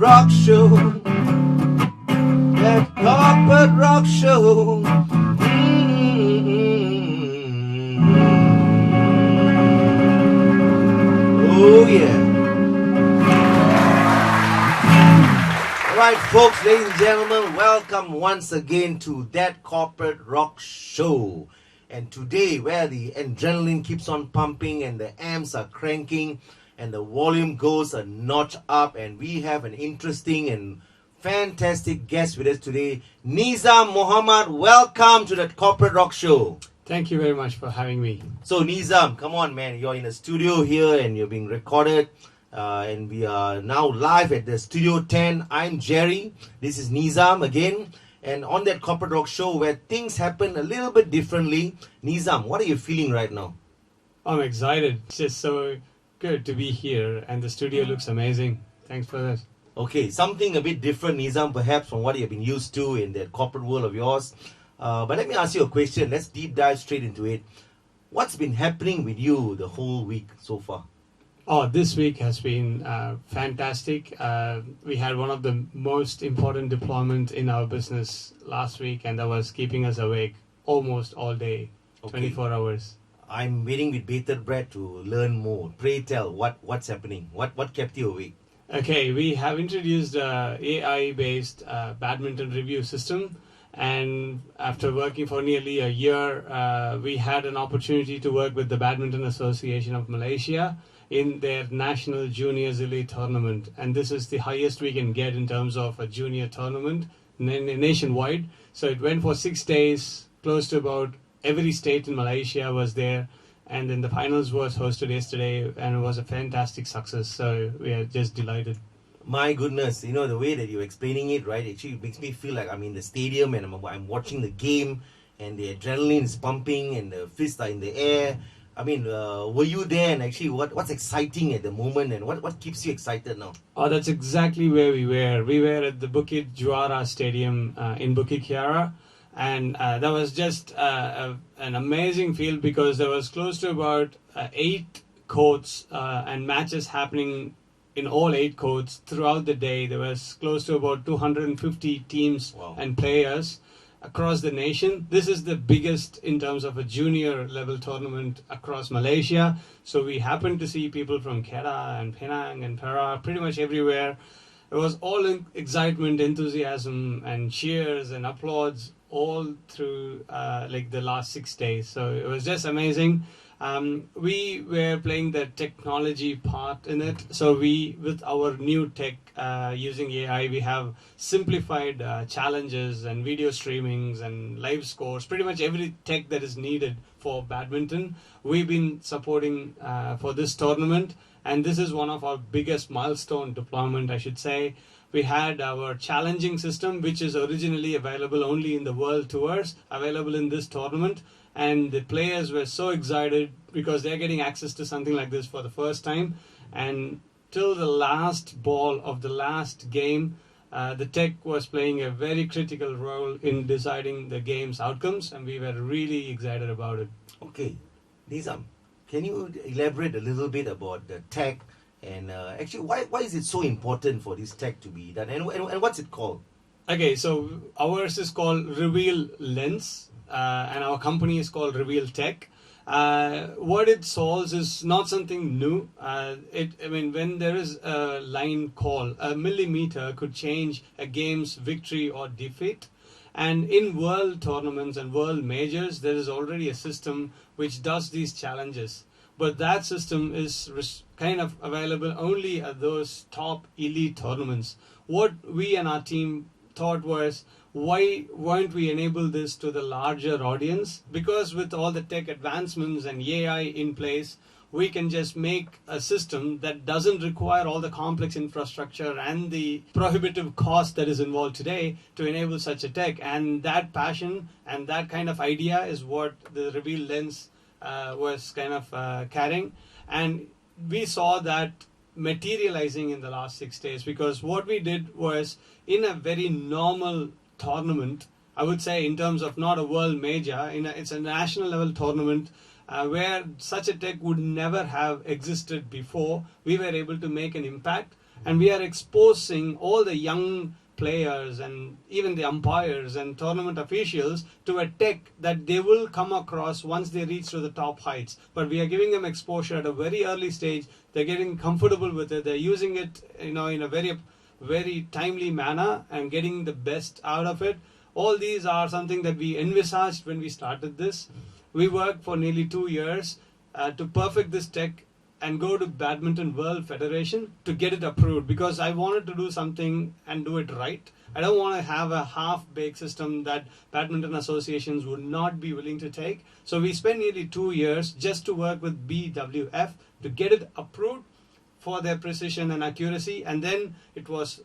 rock show. That corporate rock show. Oh yeah. Alright folks, ladies and gentlemen, welcome once again to That Corporate Rock Show. And today, where the adrenaline keeps on pumping and the amps are cranking and the volume goes a notch up, and we have an interesting and fantastic guest with us today, Nizam Mohamed. Welcome to That Corporate Rock Show. Thank you very much for having me. So Nizam, come on man, you're in a studio here and you're being recorded. And we are now live at the Studio 10. I'm Gerry. This is Nizam again. And on That Corporate Rock Show where things happen a little bit differently. Nizam, what are you feeling right now? I'm excited. It's just so good to be here. And the studio looks amazing. Thanks for that. Okay, something a bit different, Nizam, perhaps from what you've been used to in that corporate world of yours. But let me ask you a question. Let's deep dive straight into it. What's been happening with you the whole week so far? Oh, this week has been fantastic. We had one of the most important deployments in our business last week, and that was keeping us awake almost all day, 24 hours. I'm waiting with bated breath to learn more. Pray tell, what's happening? What kept you awake? Okay, we have introduced a AI-based badminton review system. And after working for nearly a year, we had an opportunity to work with the Badminton Association of Malaysia in their National Juniors Elite Tournament. And this is the highest we can get in terms of a junior tournament nationwide. So it went for 6 days, close to about every state in Malaysia was there. And then the finals was hosted yesterday, and it was a fantastic success. So we are just delighted. My goodness, you know, the way that you're explaining it, right, actually makes me feel like I'm in the stadium and I'm watching the game and the adrenaline is pumping and the fists are in the air. I mean, were you there, and actually what's exciting at the moment, and what keeps you excited now? Oh, that's exactly where we were. We were at the Bukit Juara Stadium in Bukit Kiara, and that was just an amazing field because there was close to about 8 courts and matches happening in all 8 courts throughout the day. There was close to about 250 teams and players across the nation. This is the biggest in terms of a junior level tournament across Malaysia. So we happened to see people from Kedah and Penang and Perak, pretty much everywhere. It was all excitement, enthusiasm and cheers and applause all through like the last 6 days. So it was just amazing. We were playing the technology part in it. So with our new tech using AI, we have simplified challenges and video streamings and live scores, pretty much every tech that is needed for badminton. We've been supporting for this tournament, and this is one of our biggest milestone deployment, I should say. We had our challenging system, which is originally available only in the World Tours, available in this tournament. And the players were so excited because they're getting access to something like this for the first time. And till the last ball of the last game, the tech was playing a very critical role in deciding the game's outcomes, and we were really excited about it. Okay, Nizam, can you elaborate a little bit about the tech, and actually why is it so important for this tech to be done, and what's it called? Okay, so ours is called Reveal Lens. And our company is called Reveal Tek. What it solves is not something new. When there is a line call, a millimeter could change a game's victory or defeat. And in world tournaments and world majors, there is already a system which does these challenges. But that system is kind of available only at those top elite tournaments. What we and our team thought was, why won't we enable this to the larger audience? Because with all the tech advancements and AI in place, we can just make a system that doesn't require all the complex infrastructure and the prohibitive cost that is involved today to enable such a tech. And that passion and that kind of idea is what the Reveal Lens was kind of carrying. And we saw that materializing in the last 6 days, because what we did was, in a very normal tournament, I would say, in terms of not a world major, it's a national level tournament where such a tech would never have existed before, we were able to make an impact. and we are exposing all the young players and even the umpires and tournament officials to a tech that they will come across once they reach to the top heights. But we are giving them exposure at a very early stage. They're getting comfortable with it. They're using it, in a very timely manner and getting the best out of it. All these are something that we envisaged when we started this. We worked for nearly 2 years to perfect this tech and go to Badminton World Federation to get it approved, because I wanted to do something and do it right. I don't want to have a half-baked system that badminton associations would not be willing to take. So we spent nearly 2 years just to work with BWF to get it approved for their precision and accuracy, and then it was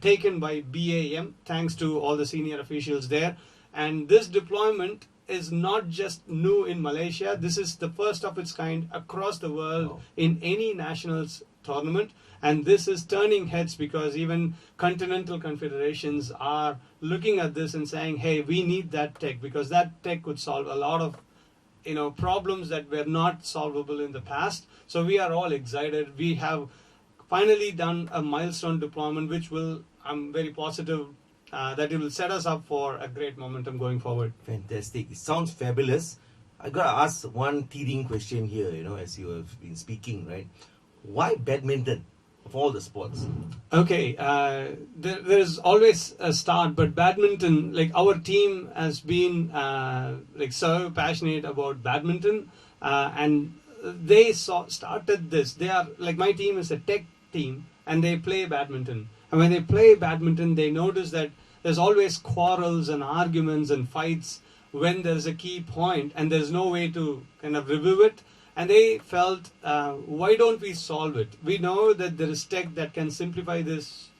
taken by BAM, thanks to all the senior officials there. And this deployment is not just new in Malaysia. This is the first of its kind across the world in any nationals tournament. And this is turning heads, because even continental confederations are looking at this and saying, hey, we need that tech, because that tech could solve a lot of problems that were not solvable in the past. So we are all excited. We have finally done a milestone deployment, which I'm very positive that it will set us up for a great momentum going forward. Fantastic. It sounds fabulous. I got to ask one teething question here, as you have been speaking, right? Why badminton of all the sports? Okay, there's always a start, but badminton, like our team has been so passionate about badminton, and they started this. They are my team is a tech team, and they play badminton. And when they play badminton, they notice that there's always quarrels and arguments and fights when there's a key point and there's no way to kind of review it. And they felt, why don't we solve it? We know that there is tech that can simplify this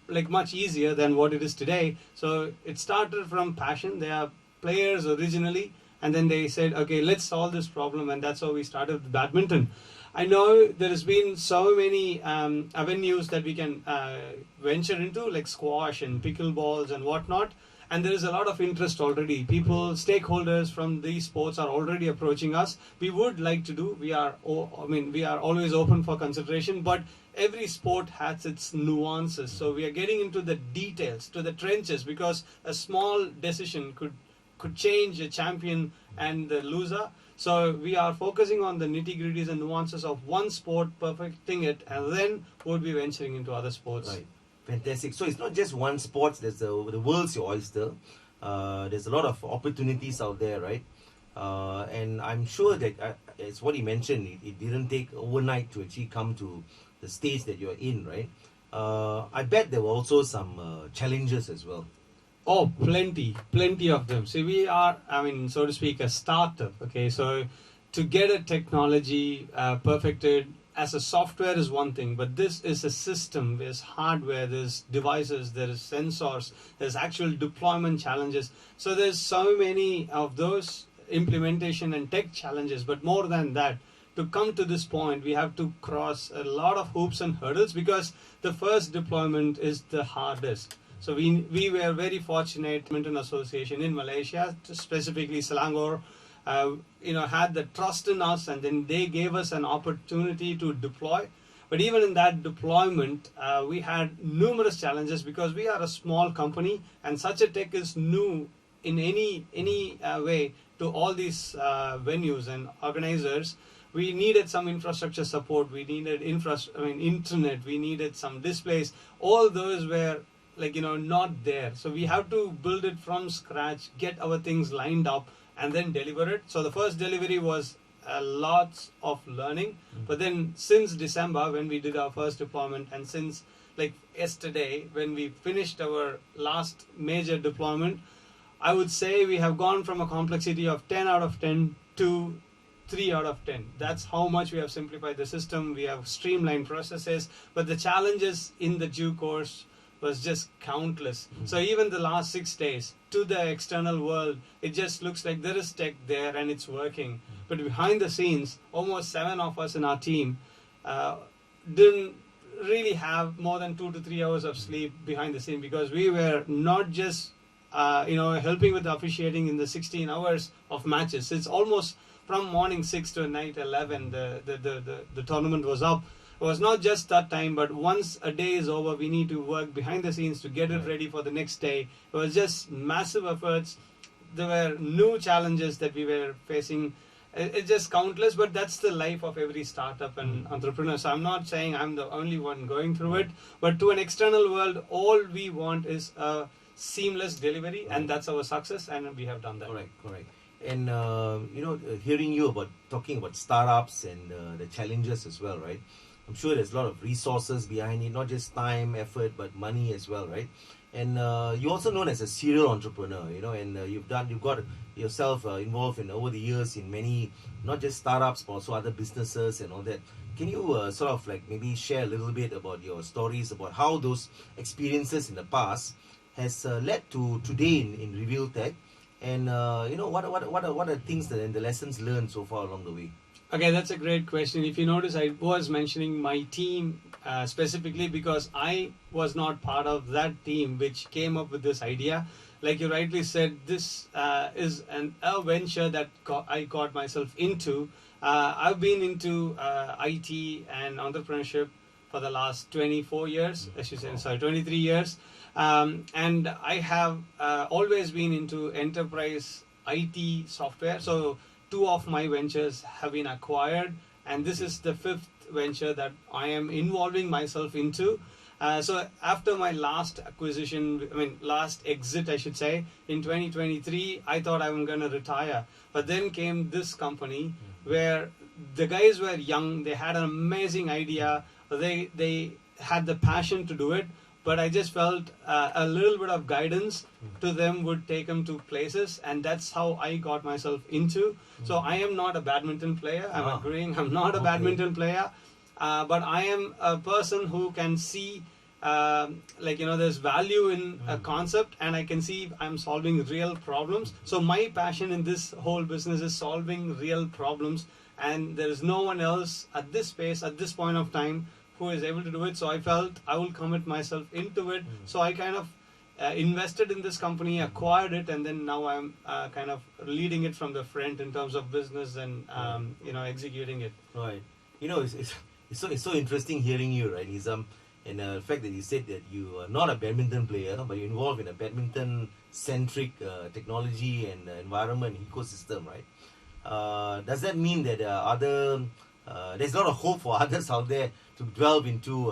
much easier than what it is today. So it started from passion. They are players originally, and then they said, okay, let's solve this problem, and that's how we started badminton. I know there has been so many avenues that we can venture into, like squash and pickleballs and whatnot. And there is a lot of interest already. Stakeholders from these sports are already approaching us. We would like to do. We are always open for consideration. But every sport has its nuances. So we are getting into the details, to the trenches, because a small decision could change a champion and the loser. So we are focusing on the nitty-gritties and nuances of one sport, perfecting it, and then we'll be venturing into other sports. Right. Fantastic. So it's not just one sport. There's the world's your oyster. There's a lot of opportunities out there, right? And I'm sure that it's what he mentioned. It didn't take overnight to actually come to the stage that you're in, right? I bet there were also some challenges as well. Oh, plenty of them. See, we are, so to speak, a startup. Okay, so to get a technology perfected as a software is one thing, but this is a system. There's hardware, there's devices, there's sensors, there's actual deployment challenges. So there's so many of those implementation and tech challenges. But more than that, to come to this point, we have to cross a lot of hoops and hurdles, because the first deployment is the hardest. So we were very fortunate. Badminton Association in Malaysia, specifically Selangor, had the trust in us, and then they gave us an opportunity to deploy. But even in that deployment, we had numerous challenges, because we are a small company, and such a tech is new in any way to all these venues and organizers. We needed some infrastructure support. We needed internet. We needed some displays. All those were not there. So we have to build it from scratch, get our things lined up, and then deliver it. So the first delivery was lots of learning. But then since December, when we did our first deployment, and since yesterday, when we finished our last major deployment, I would say we have gone from a complexity of 10 out of 10 to 3 out of 10. That's how much we have simplified the system. We have streamlined processes, but the challenges in the due course was just countless. So even the last 6 days, to the external world, it just looks like there is tech there and it's working. But behind the scenes, almost 7 of us in our team didn't really have more than 2 to 3 hours of sleep behind the scene, because we were not just helping with the officiating in the 16 hours of matches. It's almost from morning 6 to night 11, the tournament was up. It was not just that time, but once a day is over, we need to work behind the scenes to get it ready for the next day. It was just massive efforts. There were new challenges that we were facing. It's just countless, but that's the life of every startup and entrepreneur. So I'm not saying I'm the only one going through it, but to an external world, all we want is a seamless delivery, and that's our success, and we have done that. Correct. And hearing you talking about startups and the challenges as well, right? I'm sure there's a lot of resources behind it, not just time, effort, but money as well, right? And you're also known as a serial entrepreneur, and you've got yourself involved in over the years in many, not just startups, but also other businesses and all that. Can you sort of like maybe share a little bit about your stories about how those experiences in the past has led to today in Reveal Tek, and what are things that and the lessons learned so far along the way? Okay, that's a great question. If you notice, I was mentioning my team specifically because I was not part of that team which came up with this idea. Like you rightly said, this is a venture that I got myself into. I've been into IT and entrepreneurship for the last 24 years, 23 years. And I have always been into enterprise IT software. So 2 of my ventures have been acquired, and this is the 5th venture that I am involving myself into. So after my last exit, I should say, in 2023, I thought I'm going to retire. But then came this company where the guys were young, they had an amazing idea, they had the passion to do it, but I just felt a little bit of guidance to them would take them to places, and that's how I got myself into. So I am not a badminton player. I'm agreeing, I'm not a badminton player, but I am a person who can see, there's value in a concept, and I can see I'm solving real problems. So my passion in this whole business is solving real problems, and there is no one else at this space, at this point of time, who is able to do it. So I felt I will commit myself into it. So I kind of invested in this company, acquired it, and then now I'm kind of leading it from the front in terms of business and executing it. Right. It's so interesting hearing you, right, Nizam, and the fact that you said that you are not a badminton player, but you're involved in a badminton-centric technology and environment ecosystem, right? Does that mean that there's a lot of hope for others out there to delve into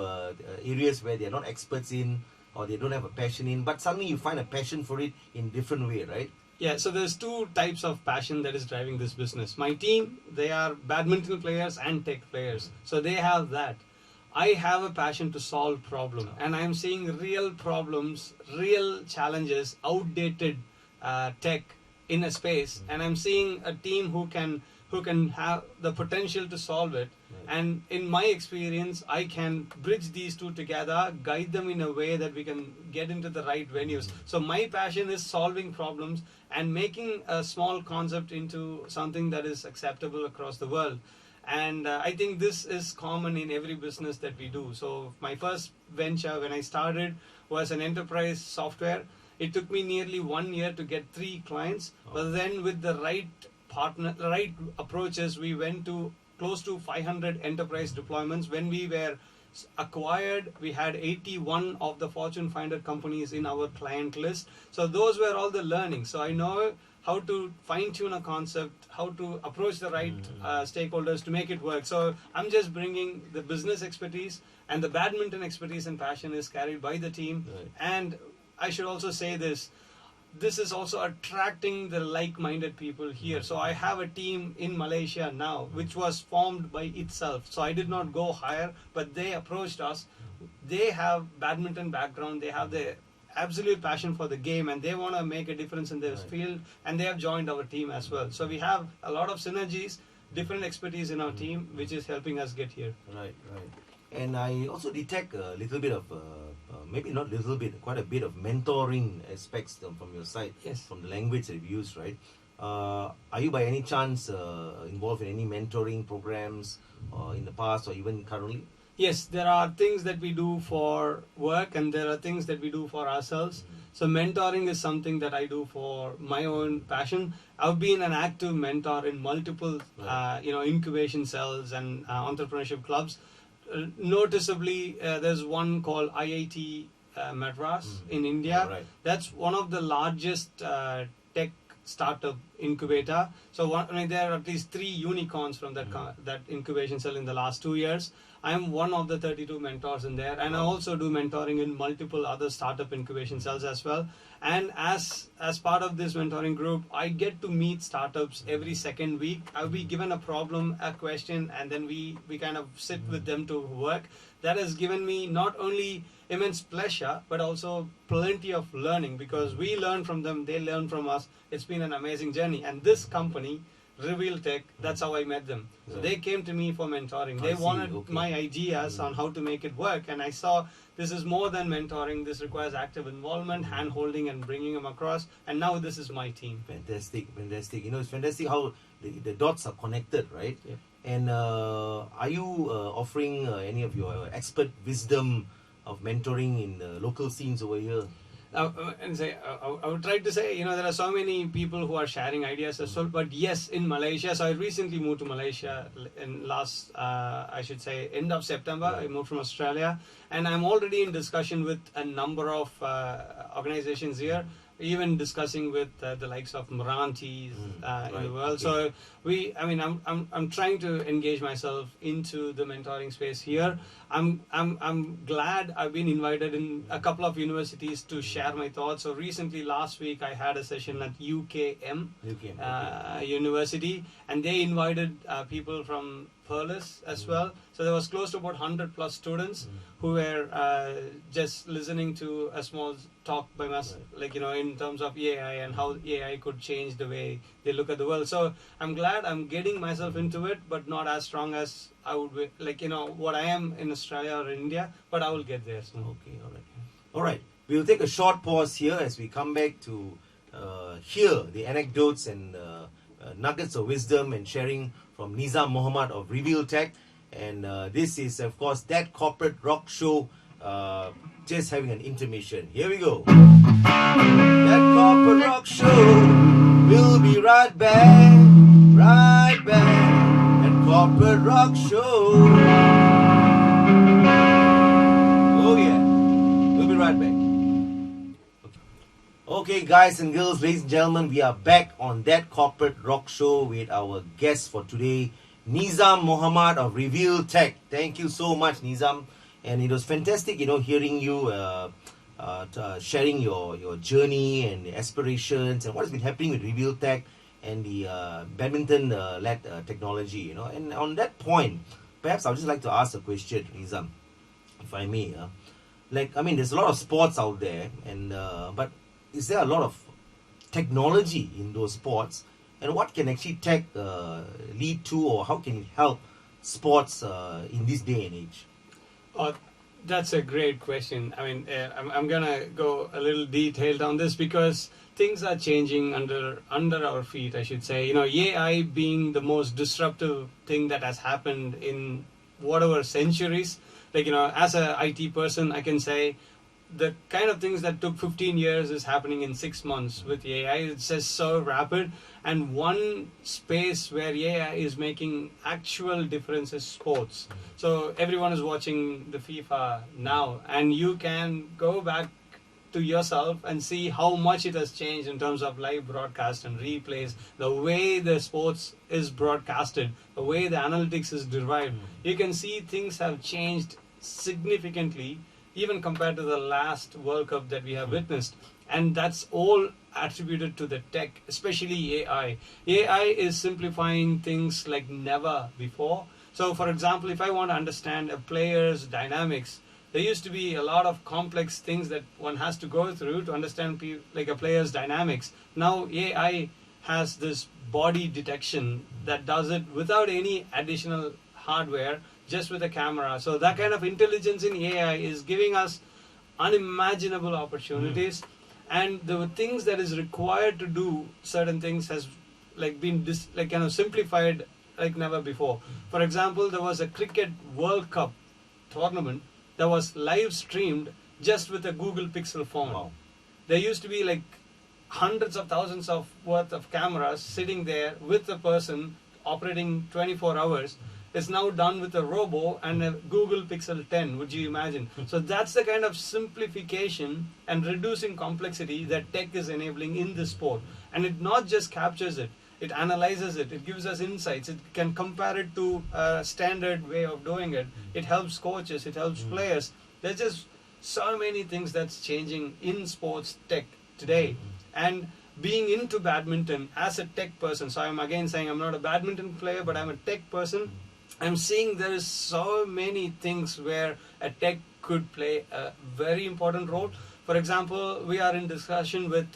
areas where they're not experts in, or they don't have a passion in, but suddenly you find a passion for it in different way, right? Yeah, so there's 2 types of passion that is driving this business. My team, they are badminton players and tech players, so they have that. I have a passion to solve problems, and I'm seeing real problems, real challenges, outdated tech in a space, and I'm seeing a team who can have the potential to solve it. And in my experience, I can bridge these 2 together, guide them in a way that we can get into the right venues. So my passion is solving problems and making a small concept into something that is acceptable across the world. And I think this is common in every business that we do. So my first venture when I started was an enterprise software. It took me nearly 1 year to get 3 clients, but then with the right approaches, we went to close to 500 enterprise deployments. When we were acquired, we had 81 of the Fortune 500 companies in our client list. So those were all the learnings. So I know how to fine-tune a concept, how to approach the right stakeholders to make it work. So I'm just bringing the business expertise, and the badminton expertise and passion is carried by the team. Right. And I should also say this is also attracting the like-minded people here. So I have a team in Malaysia now, which was formed by itself. So I did not go hire, but they approached us. They have badminton background. They have the absolute passion for the game, and they want to make a difference in this field, and they have joined our team as well. So we have a lot of synergies, different expertise in our team, which is helping us get here. Right. And I also detect a little bit of, maybe not little bit, quite a bit of mentoring aspects from your side, yes, from the language that you've used, right? Are you by any chance involved in any mentoring programs in the past or even currently? Yes, there are things that we do for work, and there are things that we do for ourselves. So mentoring is something that I do for my own passion. I've been an active mentor in multiple, incubation cells and entrepreneurship clubs. noticeably, there's one called IIT Madras in India. Right. That's one of the largest tech startup incubator. So there are at least 3 unicorns from that incubation cell in the last 2 years. I am one of the 32 mentors in there, and I also do mentoring in multiple other startup incubation cells as well. And as part of this mentoring group, I get to meet startups every second week. I'll be given a problem, a question, and then we kind of sit with them to work. That has given me not only immense pleasure, but also plenty of learning, because we learn from them, they learn from us. It's been an amazing journey. And this company, Reveal Tek, that's how I met them. So they came to me for mentoring. They wanted my ideas on how to make it work, and I saw this is more than mentoring. This requires active involvement, hand-holding, and bringing them across. And now this is my team. Fantastic. You know, it's fantastic how the dots are connected, right? Yeah. And are you offering any of your expert wisdom of mentoring in the local scenes over here? I would try to say, there are so many people who are sharing ideas as well. But yes, in Malaysia, so I recently moved to Malaysia in last, I should say, end of September. I moved from Australia, and I'm already in discussion with a number of organizations here, even discussing with the likes of Merantis in the world. So I'm trying to engage myself into the mentoring space here. I'm glad I've been invited in a couple of universities to share my thoughts. So recently, last week, I had a session at UKM University, and they invited people from Perlis as well. So there was close to about 100 plus students who were just listening to a small talk by us, in terms of AI and how AI could change the way they look at the world. So I'm glad I'm getting myself into it, but not as strong as I would be, what I am in Australia or India, but I will get there soon. Okay, all right. We'll take a short pause here as we come back to hear the anecdotes and nuggets of wisdom and sharing from Nizam Mohamed of Reveal Tek. And this is, of course, That Corporate Rock Show, just having an intermission. Here we go. That Corporate Rock Show. We'll be right back. That Corporate Rock Show. Oh yeah, we'll be right back. Okay, guys and girls, ladies and gentlemen, we are back on That Corporate Rock Show with our guest for today, Nizam Mohamed of Reveal Tek. Thank you so much, Nizam. And it was fantastic, hearing you sharing your journey and aspirations and what has been happening with Reveal Tek and the badminton-led technology, And on that point, perhaps I would just like to ask a question, Nizam, if I may. There's a lot of sports out there, and but is there a lot of technology in those sports? And what can actually tech lead to, or how can it help sports in this day and age? That's a great question. I'm gonna go a little detailed on this because things are changing under our feet, I should say. AI being the most disruptive thing that has happened in whatever centuries. As a IT person, I can say the kind of things that took 15 years is happening in 6 months with AI. It's just so rapid. And one space where AI is making actual difference is sports. So everyone is watching the FIFA now, and you can go back to yourself and see how much it has changed in terms of live broadcast and replays, the way the sports is broadcasted, the way the analytics is derived. You can see things have changed significantly, even compared to the last World Cup that we have witnessed. And that's all attributed to the tech, especially AI. AI is simplifying things like never before. So, for example, if I want to understand a player's dynamics, there used to be a lot of complex things that one has to go through to understand a player's dynamics. Now, AI has this body detection that does it without any additional hardware, just with a camera. So that kind of intelligence in AI is giving us unimaginable opportunities. And the things that is required to do certain things has been simplified like never before. For example, there was a cricket World Cup tournament that was live streamed just with a Google Pixel phone. Wow. There used to be hundreds of thousands of worth of cameras sitting there with the person operating 24 hours. is now done with a robo and a Google Pixel 10. Would you imagine? So that's the kind of simplification and reducing complexity that tech is enabling in this sport. And it not just captures it, it analyzes it, it gives us insights, it can compare it to a standard way of doing it. It helps coaches, it helps players. There's just so many things that's changing in sports tech today. And being into badminton as a tech person, so I'm again saying I'm not a badminton player, but I'm a tech person. I'm seeing there is so many things where a tech could play a very important role. For example, we are in discussion with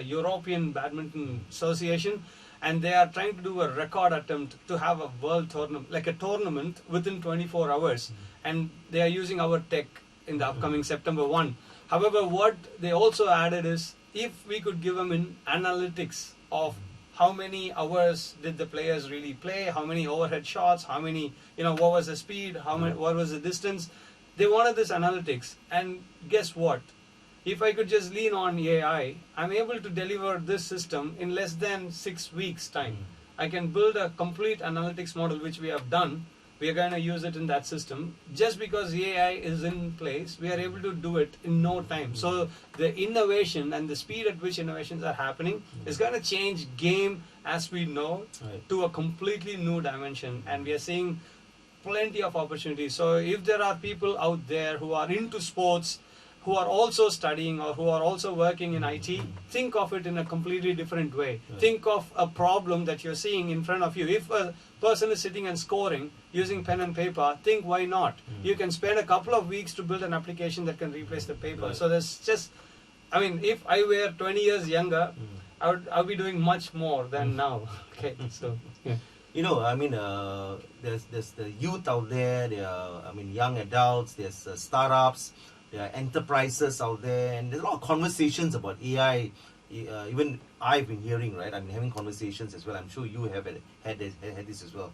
European Badminton Association, and they are trying to do a record attempt to have a world tournament, like a tournament within 24 hours. And they are using our tech in the upcoming September 1. However, what they also added is, if we could give them in analytics of how many hours did the players really play, how many overhead shots, how many, what was the speed, what was the distance. They wanted this analytics. And guess what? If I could just lean on AI, I'm able to deliver this system in less than 6 weeks' time. I can build a complete analytics model, which we have done. We are going to use it in that system. Just because AI is in place, we are able to do it in no time. So the innovation and the speed at which innovations are happening is going to change game as we know to a completely new dimension. And we are seeing plenty of opportunities. So if there are people out there who are into sports, who are also studying or who are also working in IT, think of it in a completely different way. Think of a problem that you're seeing in front of you. If a person is sitting and scoring using pen and paper, think why not? You can spend a couple of weeks to build an application that can replace the paper. So there's just, if I were 20 years younger, I'll be doing much more than now. Okay, so yeah. There's the youth out there. There are, young adults. There's startups. There are enterprises out there, and there's a lot of conversations about AI. Even I've been hearing, right? I'm having conversations as well. I'm sure you have had this as well.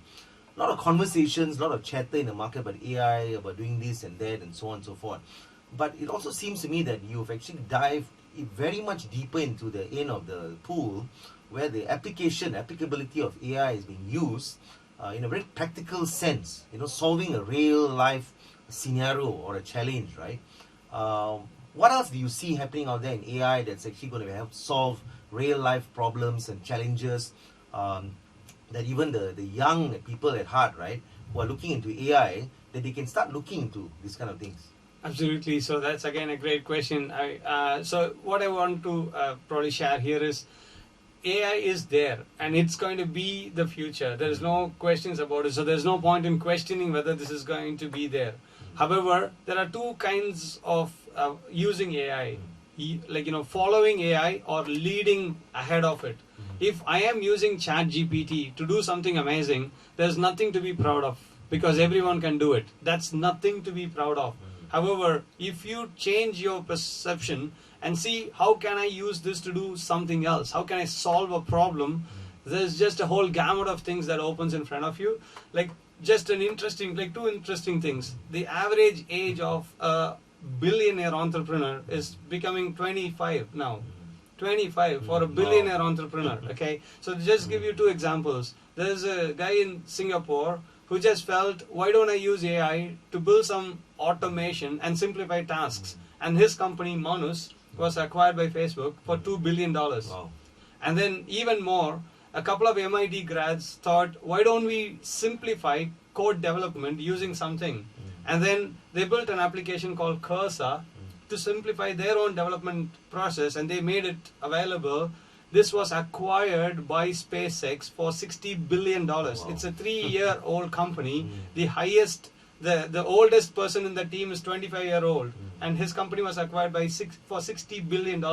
A lot of conversations, a lot of chatter in the market about AI, about doing this and that, and so on and so forth. But it also seems to me that you've actually dived very much deeper into the end of the pool, where the applicability of AI is being used in a very practical sense. Solving a real life scenario or a challenge, right? What else do you see happening out there in AI that's actually going to help solve real life problems and challenges that even the young people at heart, right, who are looking into AI, that they can start looking into these kind of things? Absolutely. So that's again a great question. So what I want to probably share here is, AI is there and it's going to be the future. There is no questions about it. So there's no point in questioning whether this is going to be there. However, there are two kinds of using AI, following AI or leading ahead of it. If I am using ChatGPT to do something amazing, there's nothing to be proud of because everyone can do it. That's nothing to be proud of. However, if you change your perception and see how can I use this to do something else, how can I solve a problem, there's just a whole gamut of things that opens in front of you. Just two interesting things. The average age of a billionaire entrepreneur is becoming 25 now. 25 for a billionaire entrepreneur. Okay, so just give you two examples. There's a guy in Singapore who just felt, why don't I use AI to build some automation and simplify tasks? And his company, Manus, was acquired by Facebook for $2 billion. Wow. And then even more, a couple of MIT grads thought, why don't we simplify code development using something? And then they built an application called Cursor to simplify their own development process, and they made it available. This was acquired by SpaceX for $60 billion. Wow. It's a 3-year-old company. The oldest person in the team is 25-year-old, and his company was acquired for $60 billion.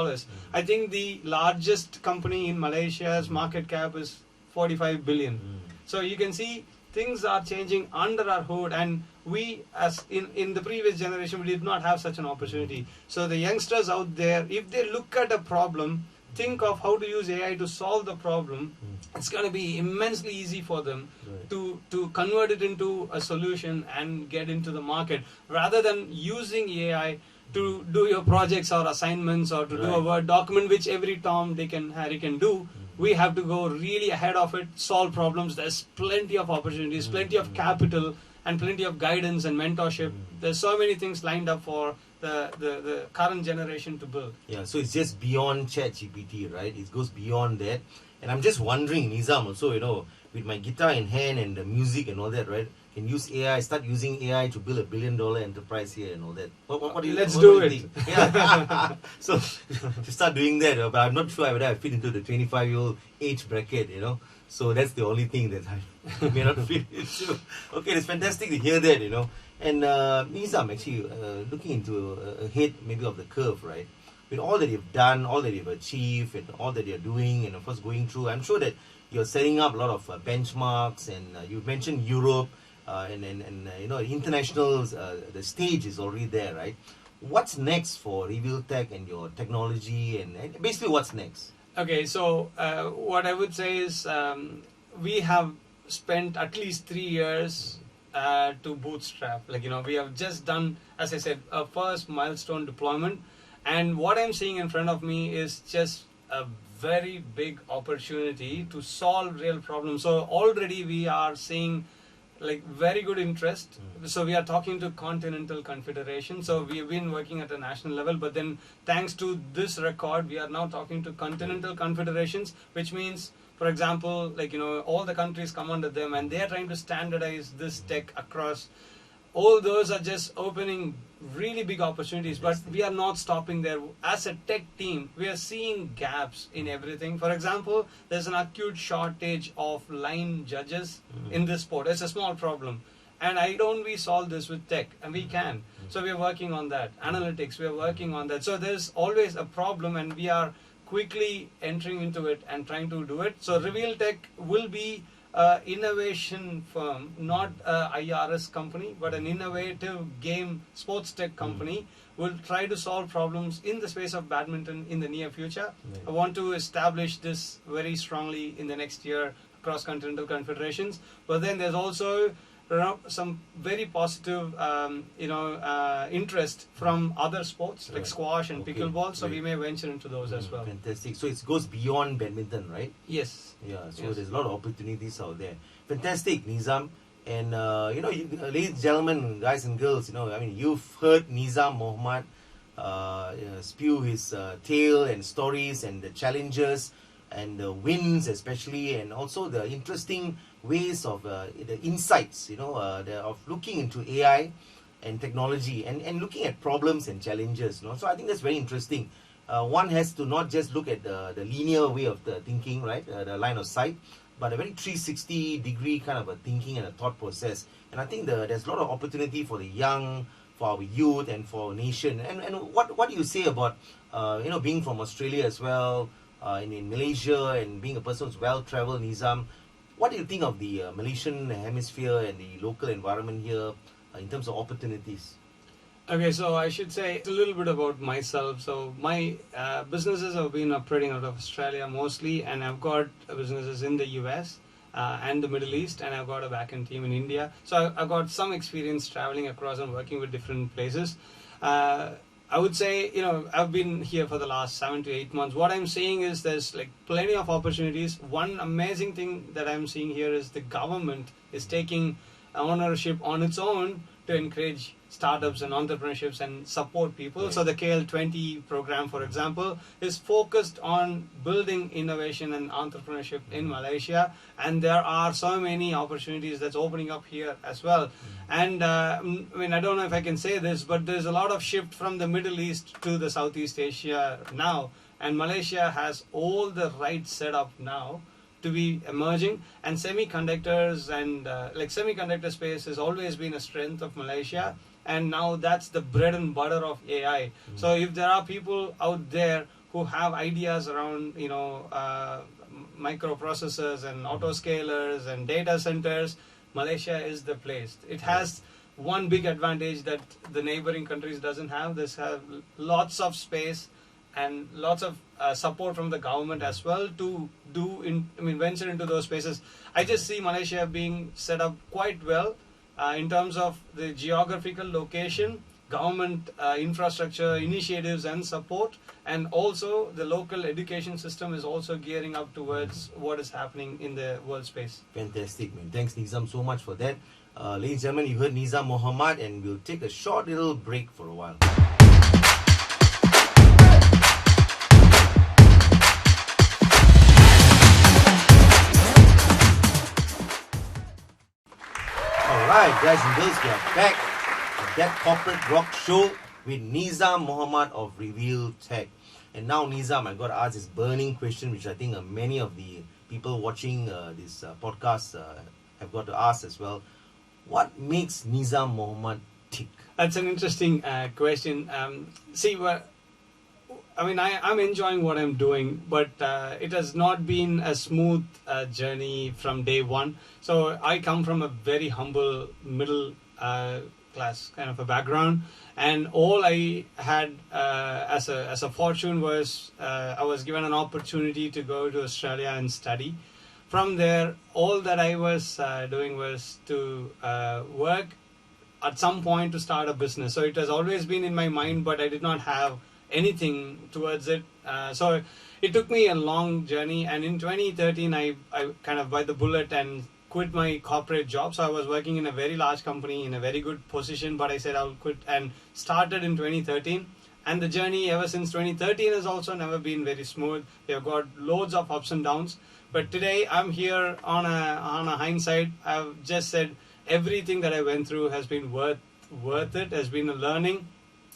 I think the largest company in Malaysia's market cap is 45 billion. So you can see things are changing under our hood, and we, as in the previous generation, we did not have such an opportunity. So the youngsters out there, if they look at a problem, think of how to use AI to solve the problem, it's going to be immensely easy for them to convert it into a solution and get into the market, rather than using AI to do your projects or assignments or to do a Word document, which every Tom, Dick and Harry can do. We have to go really ahead of it, solve problems. There's plenty of opportunities, plenty of capital, and plenty of guidance and mentorship. There's so many things lined up for the current generation to build. Yeah, so it's just beyond ChatGPT, right? It goes beyond that. And I'm just wondering, Nizam, also, with my guitar in hand and the music and all that, right? Can use AI, start using AI to build $1 billion enterprise here and all that. What do you, Let's what do you it. think? Yeah. So to start doing that, but I'm not sure whether I fit into the 25-year-old age bracket, So that's the only thing that I may not fit into. Okay, it's fantastic to hear that, And Nizam, actually, looking into ahead maybe of the curve, right? With all that you've done, all that you've achieved, and all that you're doing, and of course going through, I'm sure that you're setting up a lot of benchmarks, and you mentioned Europe, and international, the stage is already there, right? What's next for RevealTek and your technology, and basically what's next? Okay, so what I would say is we have spent at least 3 years to bootstrap. We have just done, as I said, a first milestone deployment. And what I'm seeing in front of me is just a very big opportunity to solve real problems. So already we are seeing very good interest. So we are talking to Continental Confederation. So we have been working at a national level, but then thanks to this record, we are now talking to Continental Confederations, which means, for example, all the countries come under them and they are trying to standardize this tech across. All those are just opening really big opportunities, but we are not stopping there. As a tech team, we are seeing gaps in everything. For example, there's an acute shortage of line judges in this sport. It's a small problem. And why don't we solve this with tech? And we can. So we are working on that. Analytics, we are working on that. So there's always a problem and we are quickly entering into it and trying to do it. So RevealTek will be innovation firm, not a IRS company, but an innovative game sports tech company. Will try to solve problems in the space of badminton in the near future. I want to establish this very strongly in the next year across continental confederations. But then there's also some very positive interest from other sports like squash and pickleball, so we may venture into those as well. Fantastic. So it goes beyond badminton, right? Yes. Yeah, so there's a lot of opportunities out there. Fantastic, Nizam. And ladies and gentlemen, guys and girls, you've heard Nizam Mohamed spew his tale and stories and the challenges and the wins especially, and also the interesting ways of the insights, of looking into AI and technology and looking at problems and challenges. So I think that's very interesting. One has to not just look at the linear way of the thinking, right, the line of sight, but a very 360-degree kind of a thinking and a thought process. And I think there's a lot of opportunity for the young, for our youth, and for our nation. And what do you say about being from Australia as well, in Malaysia, and being a person who's well-traveled, Nizam? What do you think of the Malaysian hemisphere and the local environment here in terms of opportunities? Okay, so I should say a little bit about myself. So my businesses have been operating out of Australia mostly, and I've got businesses in the US and the Middle East, and I've got a back-end team in India. So I've got some experience traveling across and working with different places. I would say, I've been here for the last 7 to 8 months. What I'm seeing is there's plenty of opportunities. One amazing thing that I'm seeing here is the government is taking ownership on its own to encourage startups and entrepreneurships and support people. Right. So the KL20 program, for example, is focused on building innovation and entrepreneurship in Malaysia. And there are so many opportunities that's opening up here as well. And I don't know if I can say this, but there's a lot of shift from the Middle East to the Southeast Asia now. And Malaysia has all the right setup now to be emerging, and semiconductors and semiconductor space has always been a strength of Malaysia, and now that's the bread and butter of AI. So if there are people out there who have ideas around microprocessors and autoscalers and data centers, Malaysia is the place. It has one big advantage that the neighboring countries doesn't have. This have lots of space and lots of support from the government as well to venture into those spaces. I just see Malaysia being set up quite well in terms of the geographical location government infrastructure initiatives and support, and also the local education system is also gearing up towards what is happening in the world space. Fantastic, man. Thanks, Nizam, so much for that. Ladies and gentlemen, you heard Nizam Mohamed, and we'll take a short little break for a while. Alright, guys and girls, we are back at That Corporate Rock Show with Nizam Mohamed of Reveal Tek. And now, Nizam, I got to ask this burning question, which I think many of the people watching this podcast have got to ask as well. What makes Nizam Mohamed tick? That's an interesting question. I'm enjoying what I'm doing, but it has not been a smooth journey from day one. So I come from a very humble middle class kind of a background, and all I had as a fortune was I was given an opportunity to go to Australia and study. From there, all that I was doing was to work at some point to start a business. So it has always been in my mind, but I did not have anything towards it. So it took me a long journey, and in 2013 I kind of bite the bullet and quit my corporate job. So I was working in a very large company in a very good position, but I said I'll quit, and started in 2013. And the journey ever since 2013 has also never been very smooth. We have got loads of ups and downs, but today I'm here on a hindsight. I've just said everything that I went through has been worth it, has been a learning,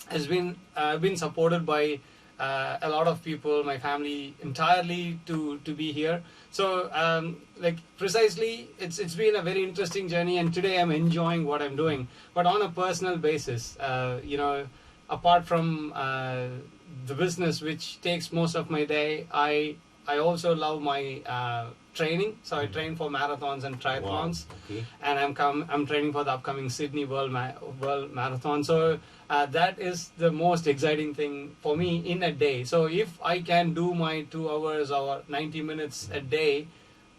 has been been supported by a lot of people, my family entirely to be here. So precisely, it's been a very interesting journey, and today I'm enjoying what I'm doing. But on a personal basis, apart from the business, which takes most of my day, I also love my training. So I train for marathons and triathlons. Wow. Okay. And I'm training for the upcoming Sydney World Marathon. So that is the most exciting thing for me in a day. So if I can do my 2 hours or 90 minutes a day,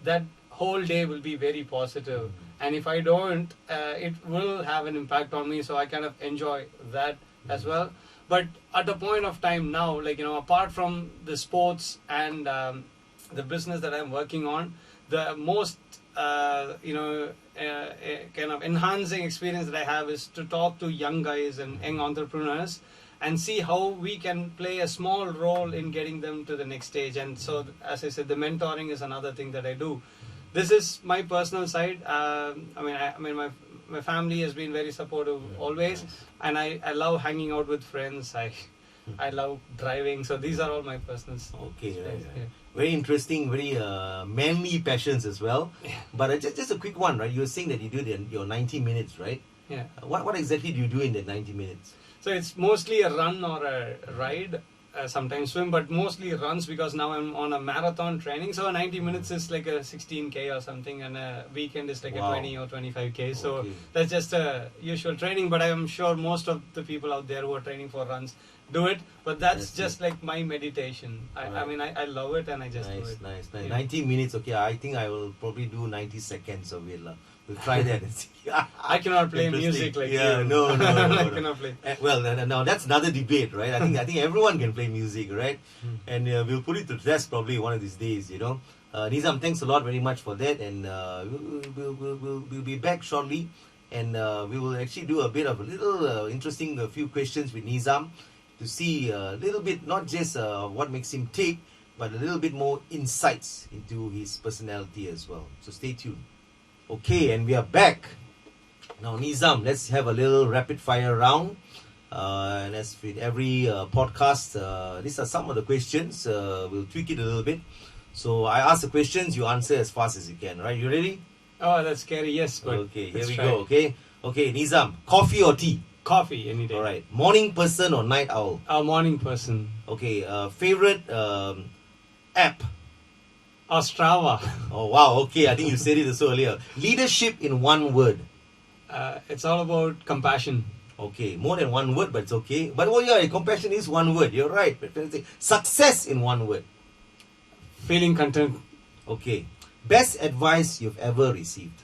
that whole day will be very positive. And if I don't, it will have an impact on me. So I kind of enjoy that as well. But at a point of time now, apart from the sports and the business that I'm working on, the most kind of enhancing experience that I have is to talk to young guys and young entrepreneurs and see how we can play a small role in getting them to the next stage. And so, as I said, the mentoring is another thing that I do. This is my personal side. My family has been very supportive always, and I love hanging out with friends. I love driving. So these are all my personal. Okay, right. Yeah. Very interesting, very manly passions as well. Yeah. But just a quick one, right? You were saying that you do your 90 minutes, right? Yeah. What exactly do you do in that 90 minutes? So it's mostly a run or a ride, sometimes swim, but mostly runs because now I'm on a marathon training. So 90 minutes is like a 16K or something, and a weekend is like a 20 or 25K. So Okay. that's just a usual training. But I'm sure most of the people out there who are training for runs do it. But that's just like my meditation. I love it, and I just do it. Nice. Yeah. 90 minutes, okay. I think I will probably do 90 seconds of it. We'll try that and see. I cannot play Interesting. music like Yeah, you. no. I cannot play. Well, now that's another debate, right? I think everyone can play music, right? And we'll put it to test probably one of these days, Nizam, thanks a lot very much for that, and we'll be back shortly, and we will actually do a little interesting few questions with Nizam to see a little bit, not just what makes him tick, but a little bit more insights into his personality as well. So stay tuned. Okay, and we are back. Now, Nizam, let's have a little rapid fire round. And as with every podcast, these are some of the questions. We'll tweak it a little bit. So I ask the questions, you answer as fast as you can, right? You ready? Oh, that's scary. Yes, but okay, here let's we try. go. Okay, Nizam, coffee or tea? Coffee any day. All right. Morning person or night owl? A morning person. Okay. Favorite app? Strava. Oh wow. Okay, I think you said it also earlier. Leadership in one word. It's all about compassion. Okay, more than one word, but it's okay. But compassion is one word. You're right. Success in one word. Feeling content. Okay. Best advice you've ever received.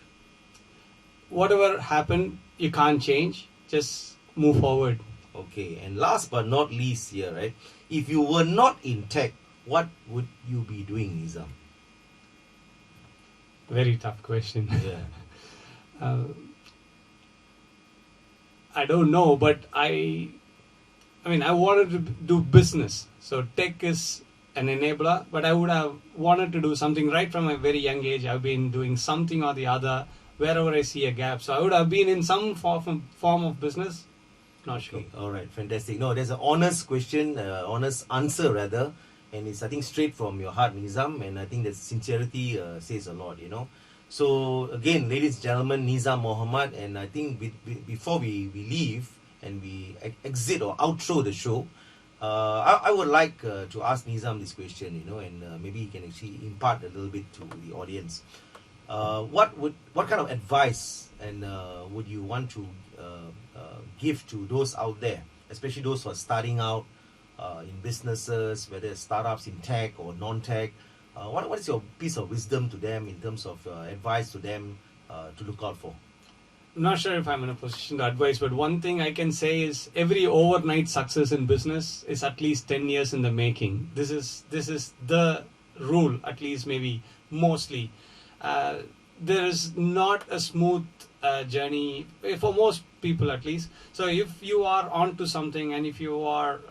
Whatever happened, you can't change. Just move forward. Okay, and last but not least here, right? If you were not in tech, what would you be doing, Nizam? Very tough question. Yeah. I don't know, but I mean, I wanted to do business. So tech is an enabler, but I would have wanted to do something right from a very young age. I've been doing something or the other wherever I see a gap. So I would have been in some form of business. Not sure. Okay, all right, fantastic. No, there's an honest question, honest answer rather, and it's I think straight from your heart, Nizam, and I think that sincerity says a lot, you know. So again, ladies and gentlemen, Nizam Mohamed, and I think before we leave and we exit or outro the show, I would like to ask Nizam this question, you know, and maybe he can actually impart a little bit to the audience. What kind of advice and would you want to give to those out there, especially those who are starting out in businesses, whether it's startups in tech or non-tech? What is your piece of wisdom to them in terms of advice to them to look out for? I'm not sure if I'm in a position to advise, but one thing I can say is every overnight success in business is at least 10 years in the making. This is the rule, at least maybe mostly. There is not a smooth journey for most people, at least. So if you are onto something and if you are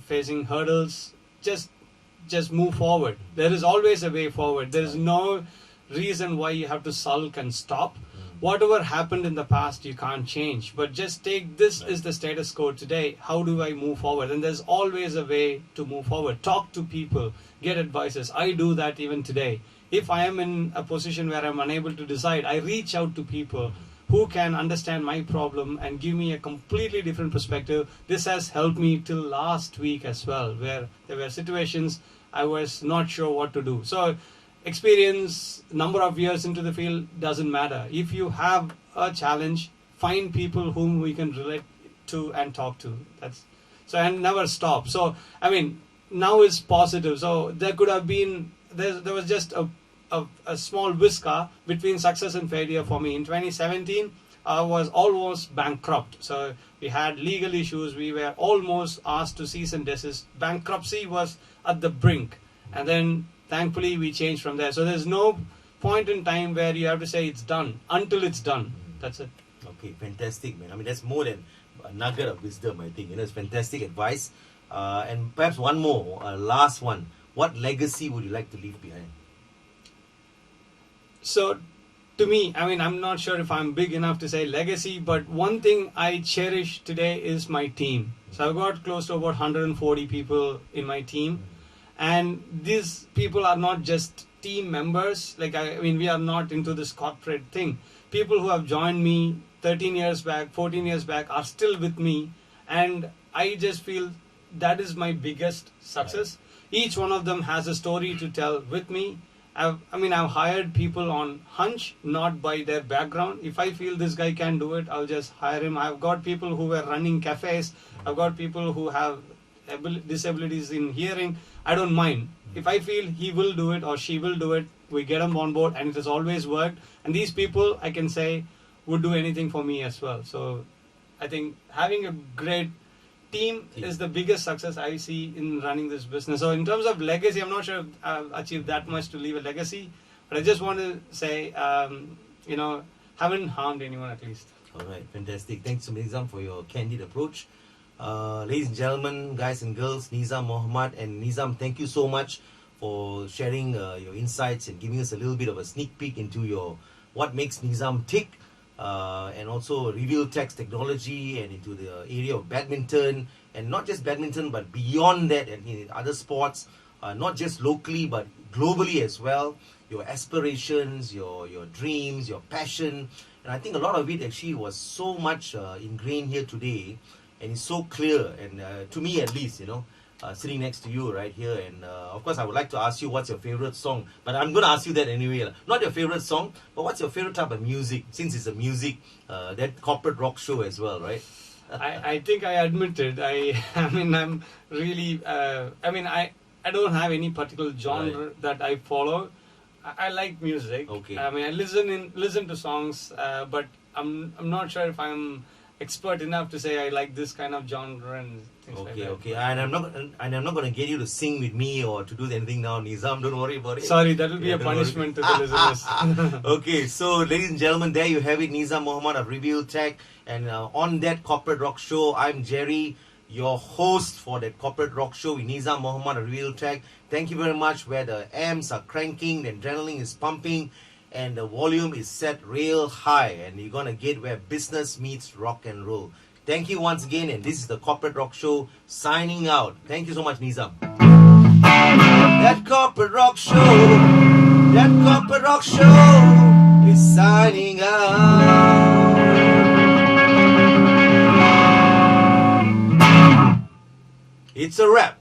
facing hurdles, just move forward. There is always a way forward. There is no reason why you have to sulk and stop. Whatever happened in the past you can't change, but just take this is the status quo today. How do I move forward? And there's always a way to move forward. Talk to people, get advices. I do that even today. If I am in a position where I'm unable to decide, I reach out to people who can understand my problem and give me a completely different perspective. This has helped me till last week as well, where there were situations I was not sure what to do. So experience, number of years into the field doesn't matter. If you have a challenge, find people whom we can relate to and talk to. And never stop. So I mean, now is positive. So there could have been there was just a small whisker between success and failure for me. In 2017, I was almost bankrupt. So we had legal issues. We were almost asked to cease and desist. Bankruptcy was at the brink, and then thankfully we changed from there. So there's no point in time where you have to say it's done until it's done. That's it. Okay, fantastic, man. I mean, that's more than a nugget of wisdom, I think. You know, it's fantastic advice. And perhaps one more, last one. What legacy would you like to leave behind? So, to me, I mean, I'm not sure if I'm big enough to say legacy, but one thing I cherish today is my team. So I've got close to about 140 people in my team. And these people are not just team members. Like, I mean, we are not into this corporate thing. People who have joined me 13 years back, 14 years back are still with me. And I just feel that is my biggest success. Each one of them has a story to tell with me. I've hired people on hunch, not by their background. If I feel this guy can do it, I'll just hire him. I've got people who were running cafes. I've got people who have disabilities in hearing. I don't mind. If I feel he will do it or she will do it, we get them on board, and it has always worked. And these people, I can say, would do anything for me as well. So I think having a great team is the biggest success I see in running this business. So in terms of legacy, I'm not sure if I've achieved that much to leave a legacy, but I just want to say, haven't harmed anyone at least. All right, fantastic. Thanks, Nizam, for your candid approach. Ladies and gentlemen, guys and girls, Nizam Mohamed. And Nizam, thank you so much for sharing your insights and giving us a little bit of a sneak peek into what makes Nizam tick. And also Reveal Tek's technology and into the area of badminton, and not just badminton but beyond that, and in other sports, not just locally but globally as well. Your aspirations, your dreams, your passion, and I think a lot of it actually was so much ingrained here today, and it's so clear, and to me at least, sitting next to you right here. And of course I would like to ask you what's your favorite song, but I'm going to ask you that anyway. Not your favorite song, but what's your favorite type of music, since it's a music, that corporate rock show as well, right? I think I admitted, I'm really, I don't have any particular genre that I follow. I like music. Okay. I mean, I listen to songs, but I'm not sure if I'm expert enough to say I like this kind of genre and things like Okay, that. okay. And I'm not going to get you to sing with me or to do anything now, Nizam. Don't worry about it. Sorry, that will be Yeah, a don't worry. punishment to the listeners. Okay, so ladies and gentlemen, there you have it. Nizam Mohamed of Reveal Tek, and on that Corporate Rock Show, I'm Gerry, your host for that Corporate Rock Show with Nizam Mohamed of Reveal Tek. Thank you very much. Where the amps are cranking, the adrenaline is pumping, and the volume is set real high, and you're gonna get where business meets rock and roll. Thank you once again, and this is the Corporate Rock Show signing out. Thank you so much, Nizam. That Corporate Rock Show, that Corporate Rock Show is signing out. It's a wrap.